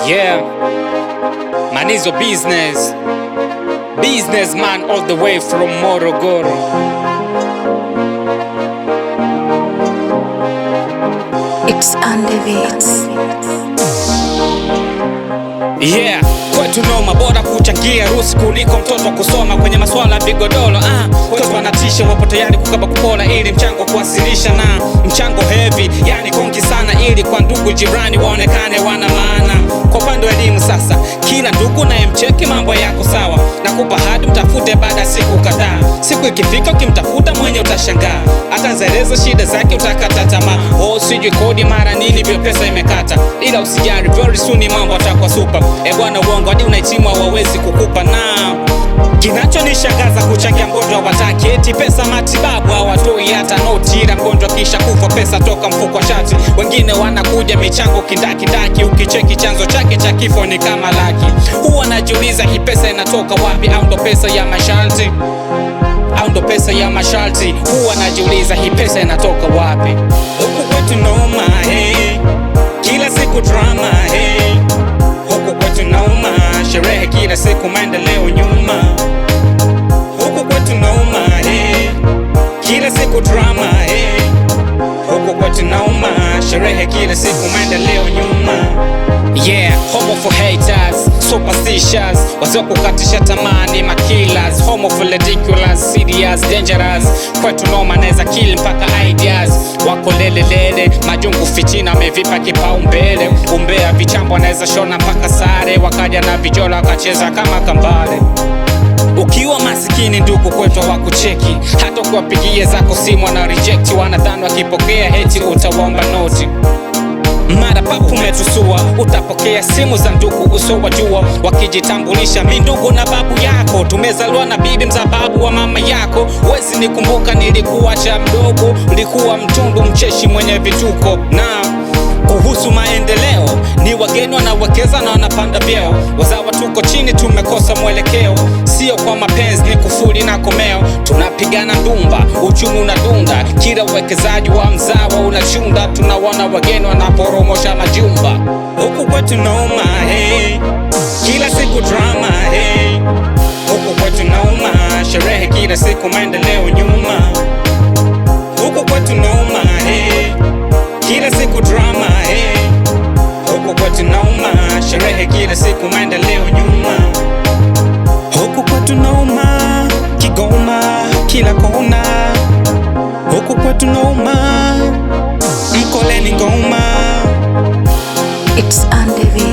Yeah, man is your business. Businessman all the way from Morogoro. It's on the beats. Yeah, kwetu noma, bora kuchangia rusi kuliko mtoto kusoma kwenye maswala bigodolo. Kwetu wanatisha, wapo tayari kukaba kupola ili mchango kuwasilisha, na mchango heavy, yani konki sana, ili kwa ndugu jirani waonekane wana maana. Kwa upande wa elimu sasa, kila ndugu naye mcheki mambo yako sawa, nakupa hadi mtafute baada siku kadhaa. Siku ikifika ukimtafuta mwenye utashangaa, atazeleza shida zake utakata tamaa. Sijui kodi mara nini vyo pesa imekata, ila usijari, very soon mambo atakuwa super. Bwana uongo hadi unahitimu hawawezi kukupa. Na kinachonishangaza kuchangia mgonjwa wataki eti pesa matibabu hawatoi hata noti, ila mgonjwa kisha kufa pesa toka mfuko wa shati. Wengine wanakuja michango kindakindaki, ukicheki chanzo chake cha kifo ni kama laki. Huwa najiuliza hii pesa inatoka wapi, au ndo pesa ya masharti? Huwa najiuliza hii pesa inatoka wapi? Huku kwetu noma, hey. Kila siku drama, hey. Huku kwetu noma, sherehe kila siku, maendeleo nyuma. Huku kwetu noma, hey. Kila siku drama, hey. Huku kwetu noma, sherehe kila siku, maendeleo nyuma. Yeah, homo for haters, superstitious, wazio kukatisha tamani makillers, homo for ridiculous, serious, dangerous. Kwetu noma neza kill mpaka ideas, wako lele majungu fichina wamevipa kipaumbele. Umbea vichambo wanaweza shona mpaka sare, wakaja na vijola wakacheza kama kambale. Ukiwa masikini ndugu kwetu wakucheki, hata kuwapigie zako simu wana reject, wanadhani wakipokea heti utawaomba noti. Mara papu metusua, utapokea simu za ndugu usowajua, wakijitambulisha mi ndugu na babu yako, tumezaliwa na bibi mzababu wa mama yako. Wezi nikumbuka nilikuwa cha mdogo, ulikuwa mtundu mcheshi mwenye vituko. Na kuhusu maendeleo, ni wageni wanawekeza na wanapanda vyeo, wazawa tuko chini tumekosa mwelekeo. Sio kwa mapenzi ni kufuri na komeo, tunapigana ndumba, uchumi unadunda, kila uwekezaji wa mzawa unachunda. Tunawana wageni wanaporomosha majumba. Huku kwetu noma, hey. Kila siku drama, hey. Huku kwetu noma, sherehe kila siku, maendeleo nyuma. Huku kwetu noma, hey. Kila siku drama, hey. Huku kwetu noma, sherehe kila siku, maendeleo nyuma. Huku kwetu noma, Kigoma kila kona. Huku kwetu noma, Mkoleni Ngoma. It's on the beats.